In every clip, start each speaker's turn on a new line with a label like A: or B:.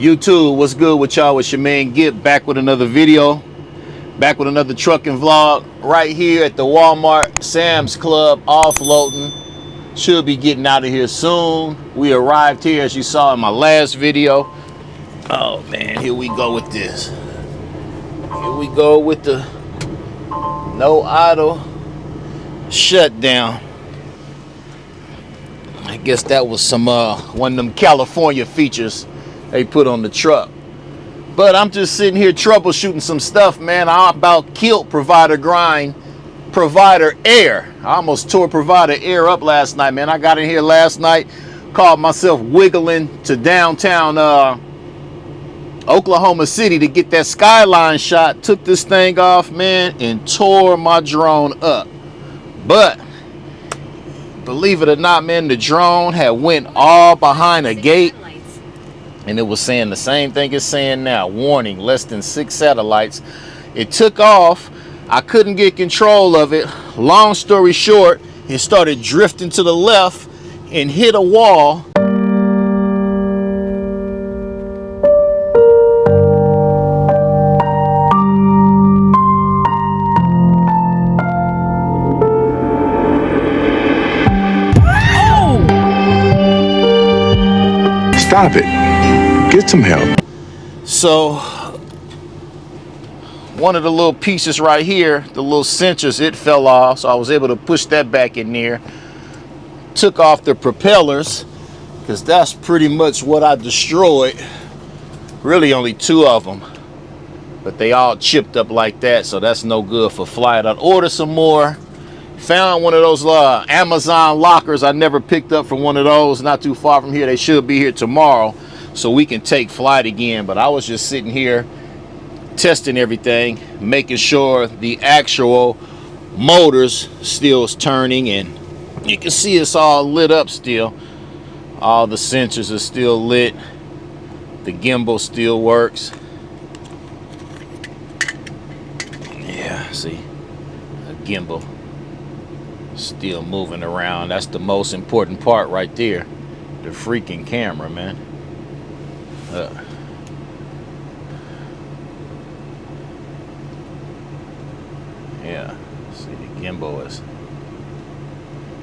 A: YouTube, what's good with y'all? It's your man Gip, back with another video, back with another trucking vlog right here at the Walmart Sam's Club offloading. Should be getting out of here soon. We arrived here as you saw in my last video. Oh man, here we go with this. Here we go with the no idle shutdown. I guess that was some one of them California features they put on the truck. But I'm just sitting here troubleshooting some stuff, man. I about killed Provider Grind, Provider Air. I almost tore Provider Air up last night, man. I got in here last night, called myself wiggling to downtown Oklahoma City to get that skyline shot. Took this thing off, man, and tore my drone up. But believe it or not, man, the drone had went all behind a gate, and it was saying the same thing it's saying now. Warning, less than 6 satellites. It took off. I couldn't get control of it. Long story short, it started drifting to the left and hit a wall.
B: Stop it. Get some help.
A: So one of the little pieces right here, the little sensors, it fell off. So I was able to push that back in there. Took off the propellers, because that's pretty much what I destroyed. Really only 2 of them, but they all chipped up like that, so that's no good for flight. I'd order some more. Found one of those Amazon lockers I never picked up from one of those, not too far from here. They should be here tomorrow so we can take flight again. But I was just sitting here testing everything, making sure the actual motors still is turning, and you can see it's all lit up still. All the sensors are still lit. The gimbal still works. Yeah, see, a gimbal still moving around. That's the most important part right there. The freaking camera, man. Yeah, see, the gimbal is.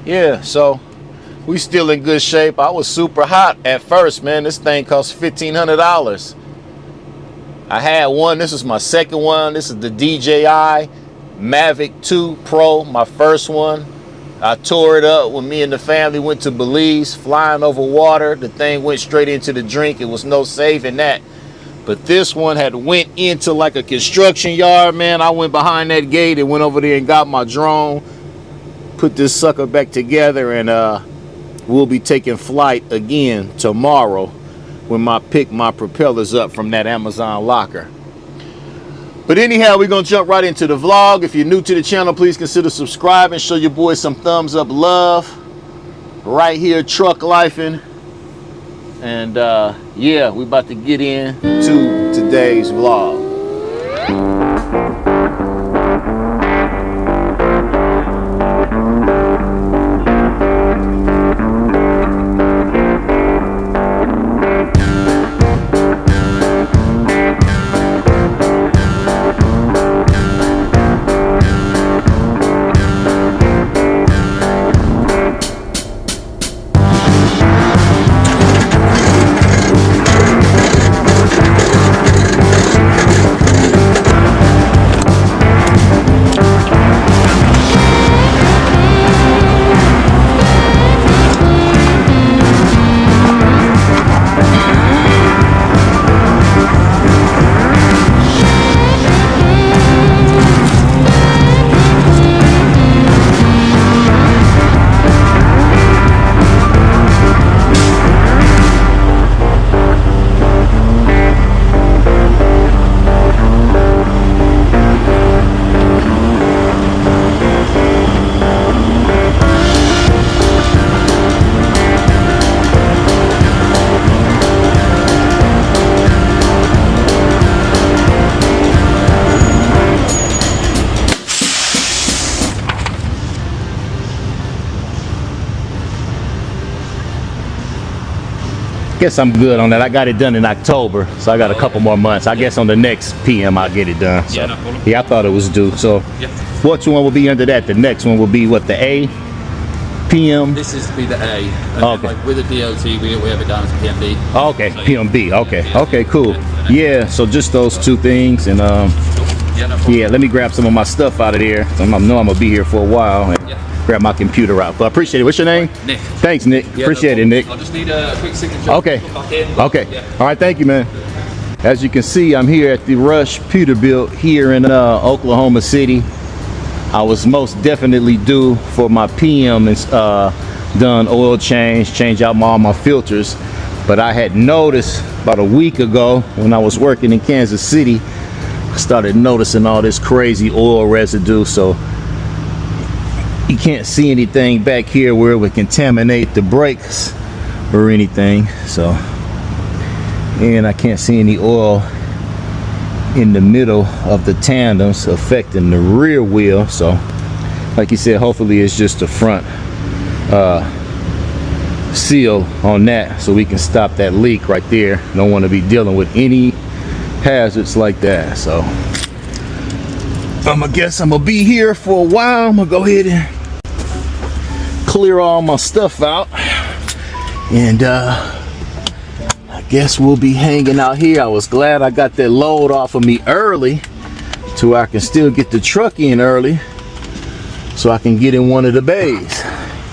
A: Yeah, so we still in good shape. I was super hot at first, man. This thing cost $1,500. I had one. This is my second one. This is the DJI Mavic 2 Pro, my first one. I tore it up when me and the family went to Belize, flying over water. The thing went straight into the drink. It was no saving that. But this one had went into like a construction yard, man. I went behind that gate and went over there and got my drone, put this sucker back together, and we'll be taking flight again tomorrow when I pick my propellers up from that Amazon locker. But anyhow, we're going to jump right into the vlog. If you're new to the channel, please consider subscribing. Show your boys some thumbs up love. Right here, truck lifing. And yeah, we about to get into today's vlog. guess I'm good on that. I got it done in October, so I got a couple more months. I guess on the next PM I'll get it done. So,
C: Yeah, no problem.
A: yeah, I thought it was due. So
C: Yeah.
A: which one will be under that? The next one will be what, the A? PM?
C: This is to be the A. And
A: Okay.
C: then, like with the DOT, we have it down as PMB.
A: Okay,
C: So,
A: PMB. Okay,
C: yeah,
A: okay, cool.
C: yeah.
A: Yeah, so just those two things, and
C: Yeah, no problem.
A: yeah, let me grab some of my stuff out of there. I know I'm gonna be here for a while, and
C: Yeah.
A: grab my computer out. But I appreciate it. What's your name?
C: Nick.
A: Thanks, Nick.
C: Yeah,
A: Appreciate
C: no
A: it, Nick.
C: I'll just need a quick signature.
A: Okay.
C: Put back in, but,
A: Okay.
C: Yeah.
A: All right. Thank you, man. As you can see, I'm here at the Rush Peterbilt here in Oklahoma City. I was most definitely due for my PM and done oil change out all my filters. But I had noticed about a week ago when I was working in Kansas City, I started noticing all this crazy oil residue. So you can't see anything back here where it would contaminate the brakes or anything. So, and I can't see any oil in the middle of the tandems affecting the rear wheel. So like you said, hopefully it's just the front seal on that, so we can stop that leak right there. Don't want to be dealing with any hazards like that. So I guess I'm gonna be here for a while. I'm gonna go ahead and clear all my stuff out, and I guess we'll be hanging out here. I was glad I got that load off of me early, so I can still get the truck in early, so I can get in one of the bays.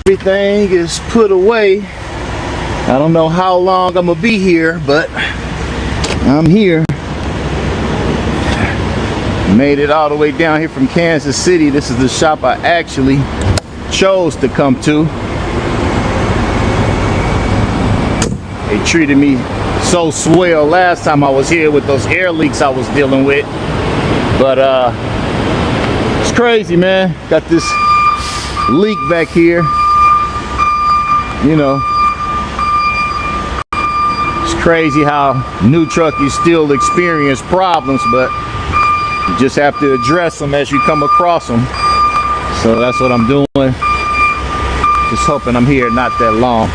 A: Everything is put away. I don't know how long I'm gonna be here, but I'm here. Made it all the way down here from Kansas City. This is the shop I actually chose to come to. They treated me so swell last time I was here with those air leaks I was dealing with. But it's crazy, man. Got this leak back here. You know, it's crazy how new truckies still experience problems, but you just have to address them as you come across them. So that's what I'm doing. Just hoping I'm here not that long.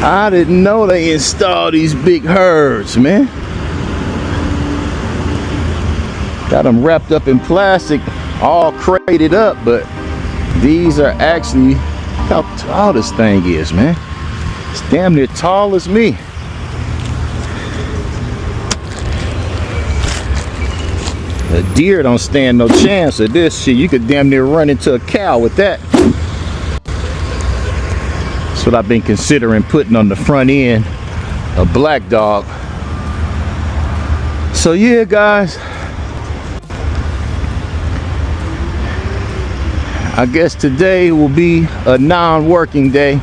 A: I didn't know they installed these big herds, man. Got them wrapped up in plastic, all crated up, but these are actually, look how tall this thing is, man. It's damn near tall as me. A deer don't stand no chance of this shit. You could damn near run into a cow with that. That's what I've been considering putting on the front end, a black dog. So yeah, guys, I guess today will be a non-working day.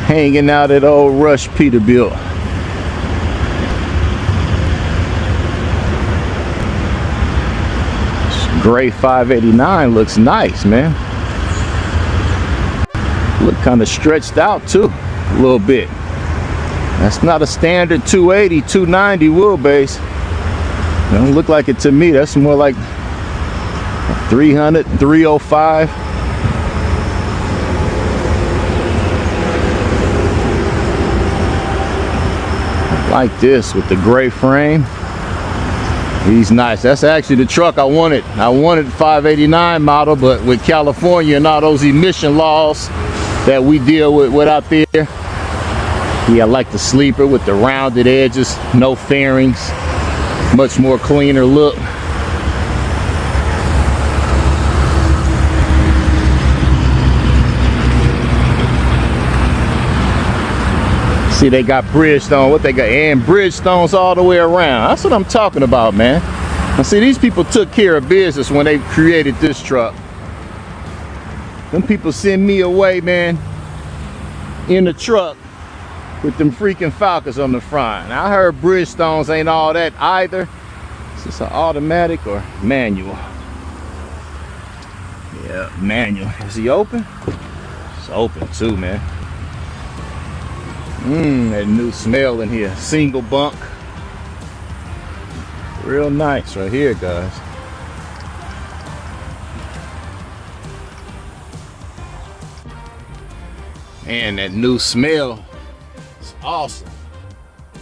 A: Hanging out at old Rush Peterbilt. This gray 589 looks nice, man. Look kind of stretched out too, a little bit. That's not a standard 280, 290 wheelbase. Don't look like it to me. That's more like 300, 305. I like this with the gray frame. He's nice. That's actually the truck I wanted. I wanted 589 model, but with California and all those emission laws that we deal with out there, yeah, I like the sleeper with the rounded edges, no fairings, much more cleaner look. See, they got Bridgestone, what they got, and Bridgestones all the way around. That's what I'm talking about, man. Now see, these people took care of business when they created this truck. Them people send me away, man, in the truck with them freaking Falcons on the front. Now, I heard Bridgestones ain't all that either. Is this an automatic or manual? Yeah, manual. Is he open? It's open too, man. That new smell in here. Single bunk. Real nice right here, guys. And that new smell is awesome.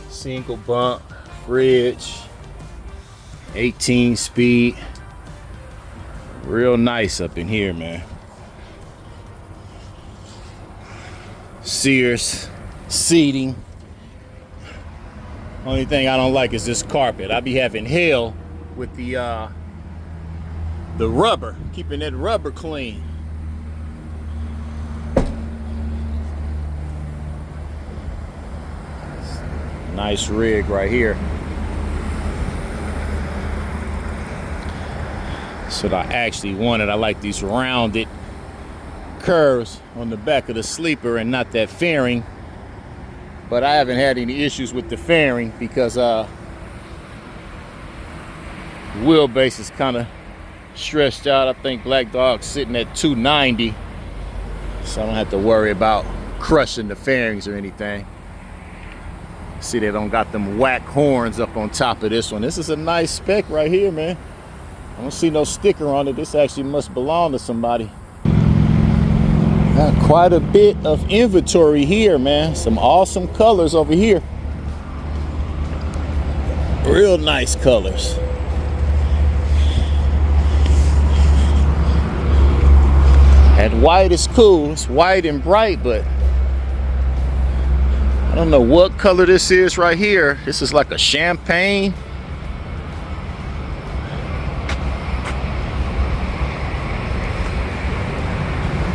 A: Single bump, fridge, 18 speed. Real nice up in here, man. Sears seating. Only thing I don't like is this carpet. I be having hell with the rubber, keeping that rubber clean. Nice rig right here. That's what I actually wanted. I like these rounded curves on the back of the sleeper and not that fairing. But I haven't had any issues with the fairing because wheelbase is kind of stretched out. I think Black Dog's sitting at 290, so I don't have to worry about crushing the fairings or anything. See, they don't got them whack horns up on top of this one. This is a nice spec right here, man. I don't see no sticker on it. This actually must belong to somebody. Got quite a bit of inventory here, man. Some awesome colors over here. Real nice colors. That white is cool. It's white and bright, but I don't know what color this is right here. This is like a champagne.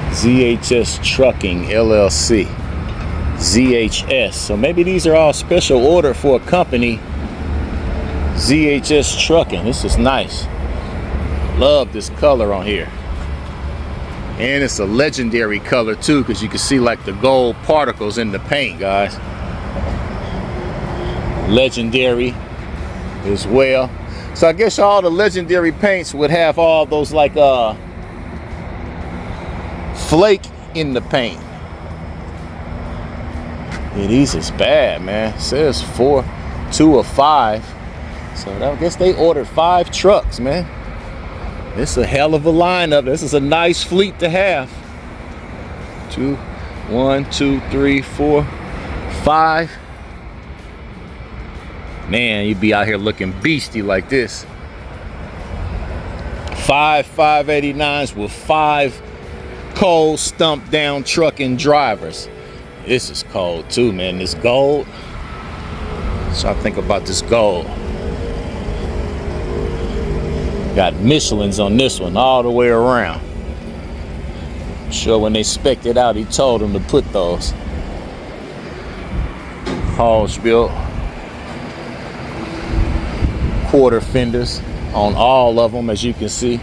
A: ZHS Trucking LLC. ZHS. So maybe these are all special order for a company. ZHS Trucking. This is nice. Love this color on here. And it's a legendary color too, because you can see like the gold particles in the paint, guys. Legendary as well. So I guess all the legendary paints would have all those like flake in the paint. Yeah, these is bad, man. It says 2 of 5. So I guess they ordered 5 trucks, man. This is a hell of a lineup. This is a nice fleet to have. 1, 2, 3, 4, 5. Man, you'd be out here looking beastie like this. 5 589s with 5 cold stump down trucking drivers. This is cold too, man. This gold. So I think about this gold. Got Michelin's on this one all the way around. I'm sure when they spec'd it out, he told them to put those. Hall's built. Quarter fenders on all of them, as you can see.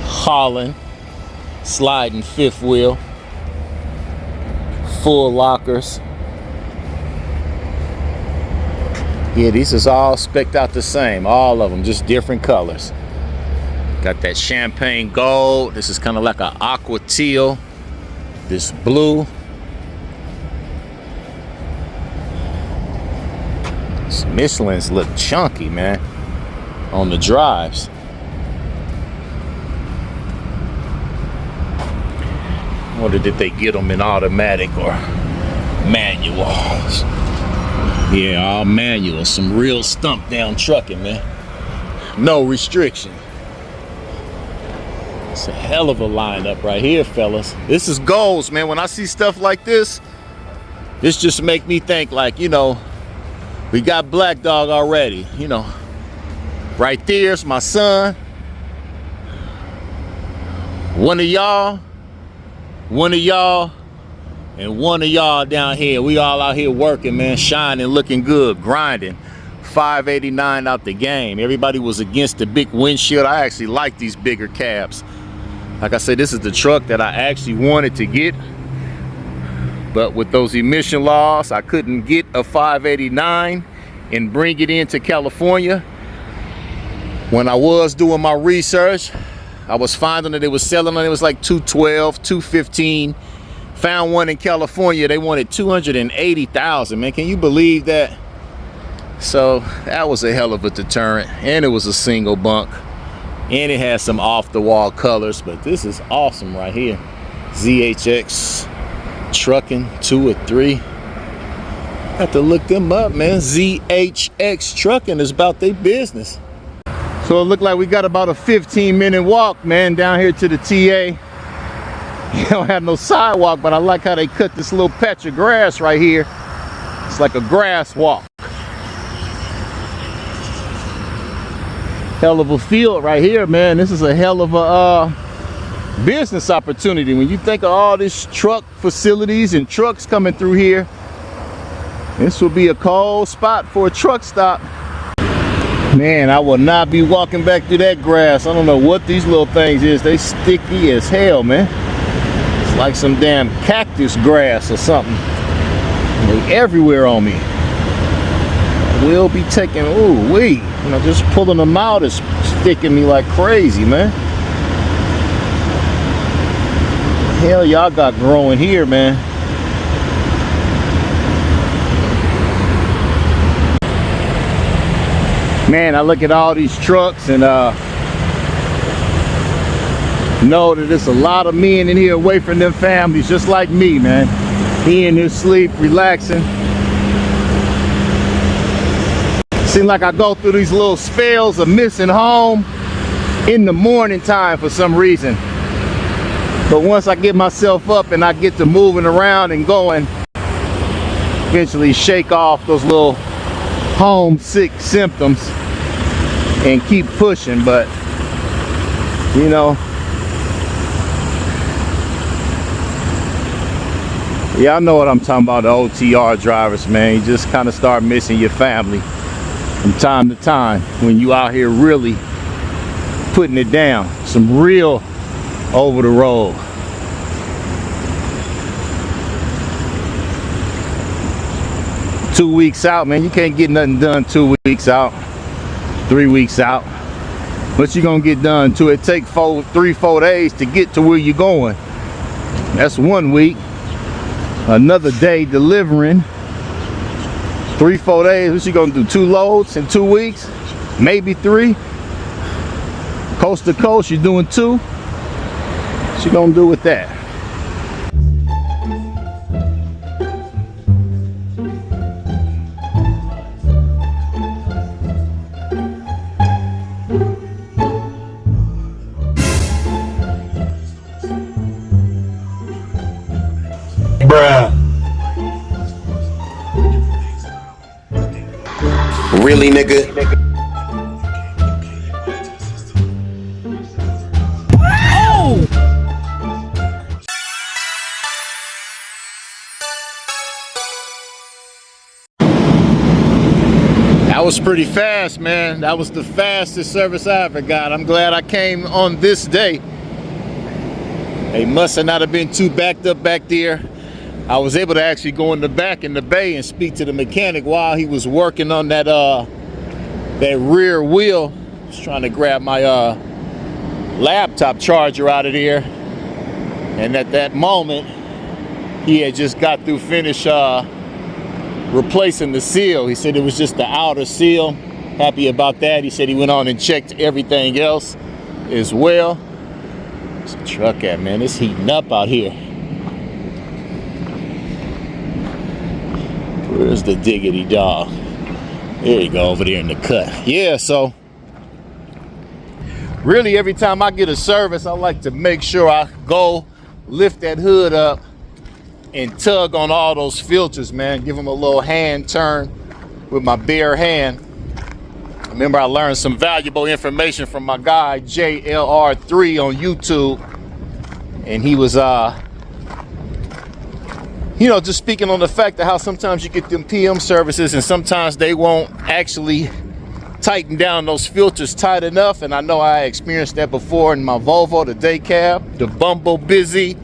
A: Holland sliding 5th wheel. Full lockers. Yeah, these is all spec'd out the same. All of them, just different colors. Got that champagne gold. This is kind of like an aqua teal. This blue. These Michelin's look chunky, man, on the drives. I wonder did they get them in automatic or manual? Yeah, all manual. Some real stump down trucking, man. No restriction. It's a hell of a lineup right here, fellas. This is goals, man. When I see stuff like this just make me think like, you know, we got Black Dog already, you know. Right there's my son. One of y'all, and one of y'all down here. We all out here working, man, shining, looking good, grinding. 589 out the game. Everybody was against the big windshield. I actually like these bigger cabs. Like I said, this is the truck that I actually wanted to get. But with those emission laws, I couldn't get a 589 and bring it into California. When I was doing my research, I was finding that they was selling on it was like 212, 215. Found one in California, they wanted 280,000, man. Can you believe that? So that was a hell of a deterrent. And it was a single bunk. And it has some off the wall colors, but this is awesome right here. ZHX Trucking 2 or 3. Have to look them up, man. ZHX Trucking is about their business. So it looked like we got about a 15-minute walk, man, down here to the TA. You don't have no sidewalk, but I like how they cut this little patch of grass right here. It's like a grass walk. Hell of a field right here, man. This is a hell of a business opportunity. When you think of all these truck facilities and trucks coming through here, this will be a cold spot for a truck stop. Man, I will not be walking back through that grass. I don't know what these little things is. They sticky as hell, man. It's like some damn cactus grass or something. They everywhere on me. I will be taking, ooh wee, you know, just pulling them out is sticking me like crazy, man. What the hell y'all got growing here, man? Man, I look at all these trucks and know that there's a lot of men in here away from them families, just like me, man. He in his sleep, relaxing. Seems like I go through these little spells of missing home in the morning time for some reason. But once I get myself up and I get to moving around and going, eventually shake off those little homesick symptoms and keep pushing. But you know, y'all know what I'm talking about, the OTR drivers, man. You just kind of start missing your family from time to time when you out here really putting it down. Some real over the road. Two weeks out, man. You can't get nothing done 2 weeks out, 3 weeks out. But you're gonna get done too. It take 3-4 days to get to where you're going. That's 1 week. Another day delivering. 3-4 days. What you gonna do? 2 loads in 2 weeks? Maybe 3. Coast to coast, you're doing 2. What you gonna do with that?
B: Bruh. Really, nigga?
A: That was pretty fast, man. That was the fastest service I ever got. I'm glad I came on this day. They must have not have been too backed up back there. I was able to actually go in the back in the bay and speak to the mechanic while he was working on that that rear wheel. I was trying to grab my laptop charger out of there, and at that moment he had just got through finish replacing the seal. He said it was just the outer seal. Happy about that. He said he went on and checked everything else as well. Where's the truck at, man? It's heating up out here. Where's the diggity dog? There you go, over there in the cut. Yeah, so really every time I get a service, I like to make sure I go lift that hood up and tug on all those filters, man. Give them a little hand turn with my bare hand. Remember, I learned some valuable information from my guy JLR3 on YouTube, and he was you know, just speaking on the fact of how sometimes you get them PM services and sometimes they won't actually tighten down those filters tight enough. And I know I experienced that before in my Volvo, the day cab, the Bumble Busy.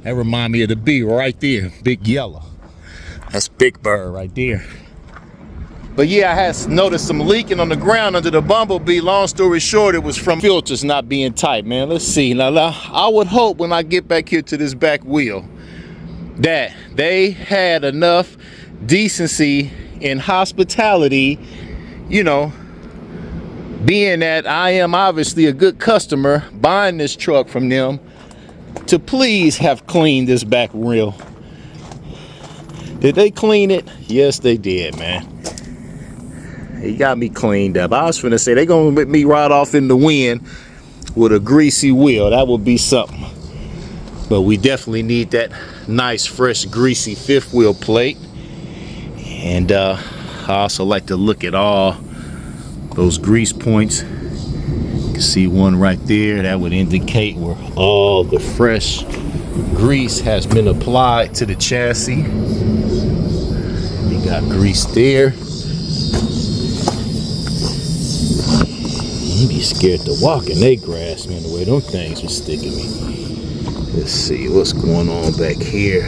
A: That remind me of the B right there, big yellow. That's Big Bird right there. But yeah, I had noticed some leaking on the ground under the Bumblebee. Long story short, it was from filters not being tight, man. Let's see. Now, I would hope when I get back here to this back wheel that they had enough decency and hospitality, you know, being that I am obviously a good customer buying this truck from them. to please have cleaned this back wheel. Did they clean it? Yes, they did, man. He got me cleaned up. I was finna say, they gonna let me ride off in the wind with a greasy wheel. That would be something. But we definitely need that nice, fresh, greasy fifth wheel plate. And I also like to look at all those grease points. You can see one right there. That would indicate where all the fresh grease has been applied to the chassis. You got grease there. You be scared to walk in they grass, man, the way them things are sticking me. Let's see what's going on back here.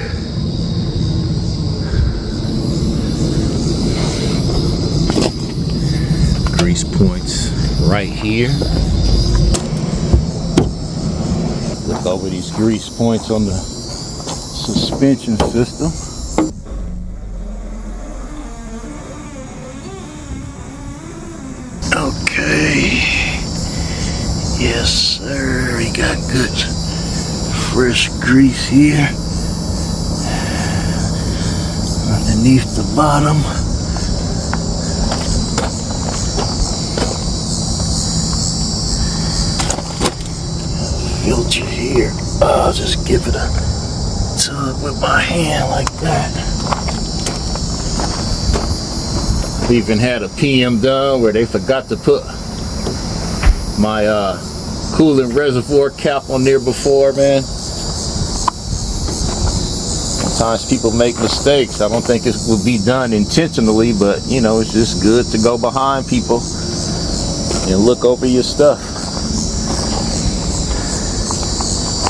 A: Grease points right here. Look over these grease points on the suspension system. Okay. Yes, sir. We got good fresh grease here underneath the bottom. Filter here. I'll just give it a tug with my hand like that. We even had a PM done where they forgot to put my coolant reservoir cap on there before, man. Sometimes people make mistakes. I don't think it would be done intentionally, but you know, it's just good to go behind people and look over your stuff.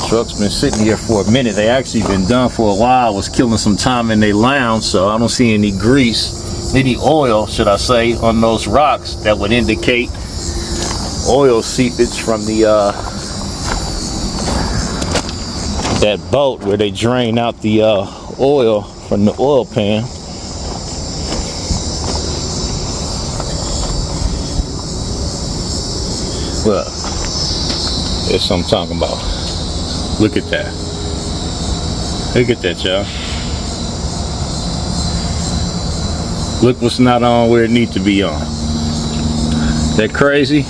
A: Truck's been sitting here for a minute. They actually been done for a while. Was killing some time in their lounge, so I don't see any grease, any oil, should I say, on those rocks that would indicate oil seepage from the that boat where they drain out the oil from the oil pan. Well, that's what I'm talking about. Look at that. Look at that, y'all. Look what's not on where it needs to be on. That crazy?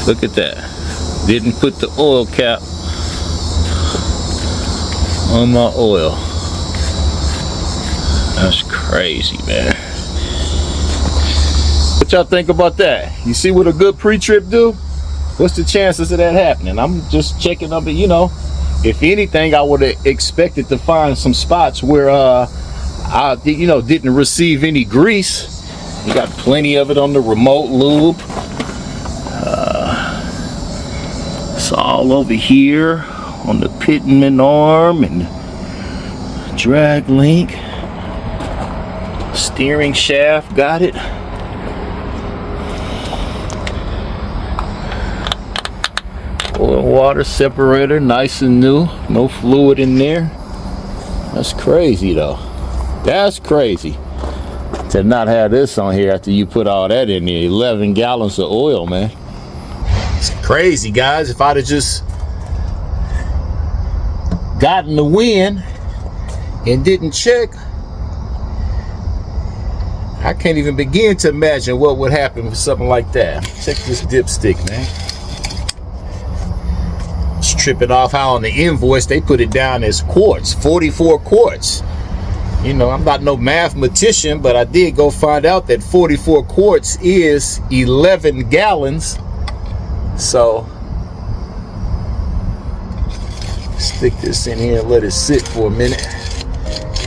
A: Look at that. Didn't put the oil cap on my oil. That's crazy, man. What y'all think about that? You see what a good pre-trip do? What's the chances of that happening? I'm just checking up, you know. If anything, I would have expected to find some spots where I, you know, didn't receive any grease. You got plenty of it on the remote lube. It's all over here on the pitman arm and drag link. Steering shaft, got it. Oil water separator, nice and new, no fluid in there. That's crazy though. That's crazy to not have this on here after you put all that in there. 11 gallons of oil, man. It's crazy, guys. If I'd have just gotten the wind and didn't check, I can't even begin to imagine what would happen with something like that. Check this dipstick, man. Trip it off how on the invoice they put it down as quarts, 44 quarts. You know, I'm not no mathematician, but I did go find out that 44 quarts is 11 gallons. So stick this in here and let it sit for a minute.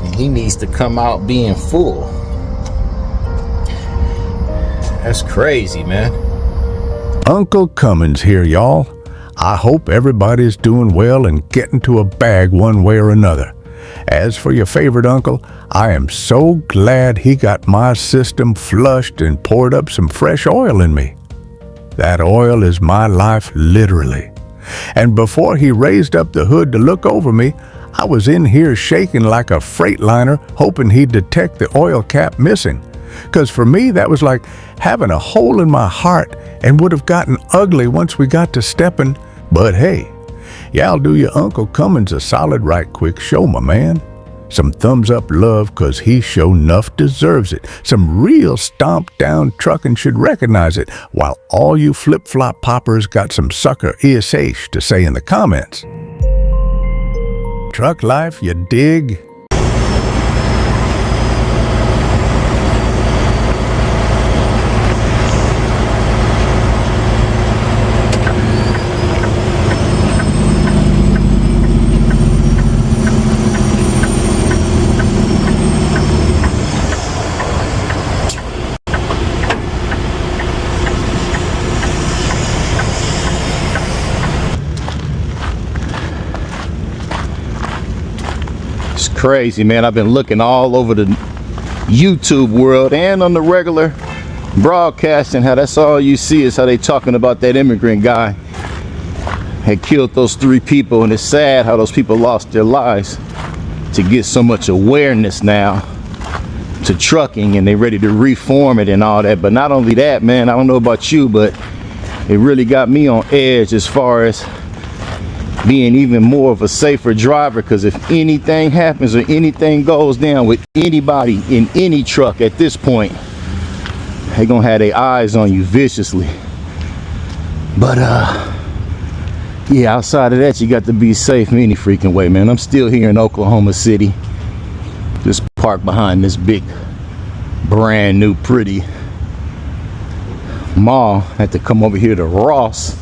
A: And he needs to come out being full. That's crazy, man.
D: Uncle Cummins here, y'all. I hope everybody's doing well and getting to a bag one way or another. As for your favorite uncle, I am so glad he got my system flushed and poured up some fresh oil in me. That oil is my life, literally. And before he raised up the hood to look over me, I was in here shaking like a freightliner, hoping he'd detect the oil cap missing. Because for me, that was like having a hole in my heart and would have gotten ugly once we got to stepping. But hey, y'all do your Uncle Cummins a solid right quick show, my man. Some thumbs up love, cause he sure enough deserves it. Some real stomp down trucking should recognize it, while all you flip-flop poppers got some sucker ish to say in the comments. Truck life, you dig?
A: Crazy, man. I've been looking all over the YouTube world and on the regular broadcasting, how that's all you see is how they talking about that immigrant guy had killed those 3 people, and it's sad how those people lost their lives to get so much awareness now to trucking, and they ready to reform it and all that. But not only that, man, I don't know about you, but it really got me on edge as far as being even more of a safer driver, because if anything happens or anything goes down with anybody in any truck at this point, they gonna have their eyes on you viciously. But yeah, outside of that, you got to be safe any freaking way, man. I'm still here in Oklahoma City, just parked behind this big brand new pretty mall. Had to come over here to Ross.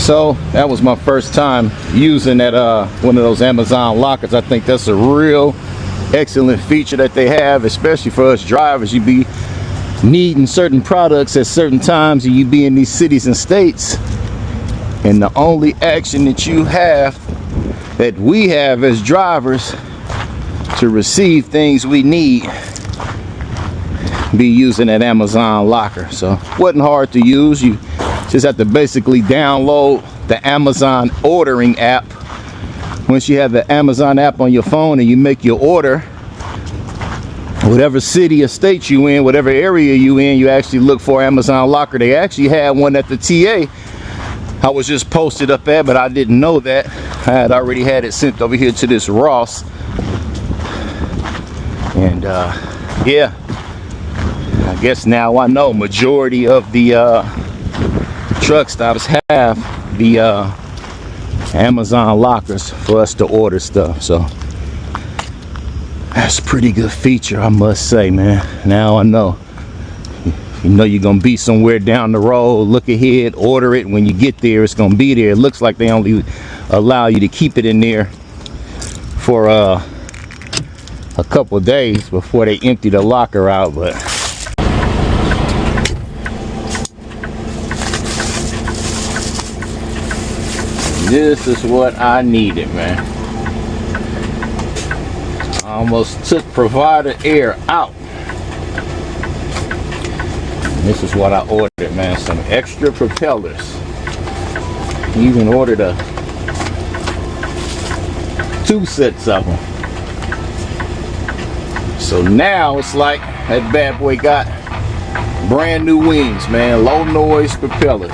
A: So that was my first time using that one of those Amazon lockers. I think that's a real excellent feature that they have, especially for us drivers. You be needing certain products at certain times, and you be in these cities and states, and the only action that you have, that we have as drivers, to receive things we need, be using that Amazon locker. So it wasn't hard to use. You just have to basically download the Amazon ordering app. Once you have the Amazon app on your phone and you make your order, whatever city or state you in, whatever area you in, you actually look for Amazon locker. They actually had one at the TA I was just posted up at, but I didn't know that. I had already had it sent over here to this Ross. And yeah, I guess now I know majority of the truck stops have the Amazon lockers for us to order stuff. So that's a pretty good feature, I must say, man. Now I know. You know you're gonna be somewhere down the road, look ahead, order it. When you get there, it's gonna be there. It looks like they only allow you to keep it in there for a couple of days before they empty the locker out. But this is what I needed, man. I almost took Provider Air out. This is what I ordered, man. Some extra propellers. Even ordered 2 sets of them. So now it's like that bad boy got brand new wings, man. Low noise propellers.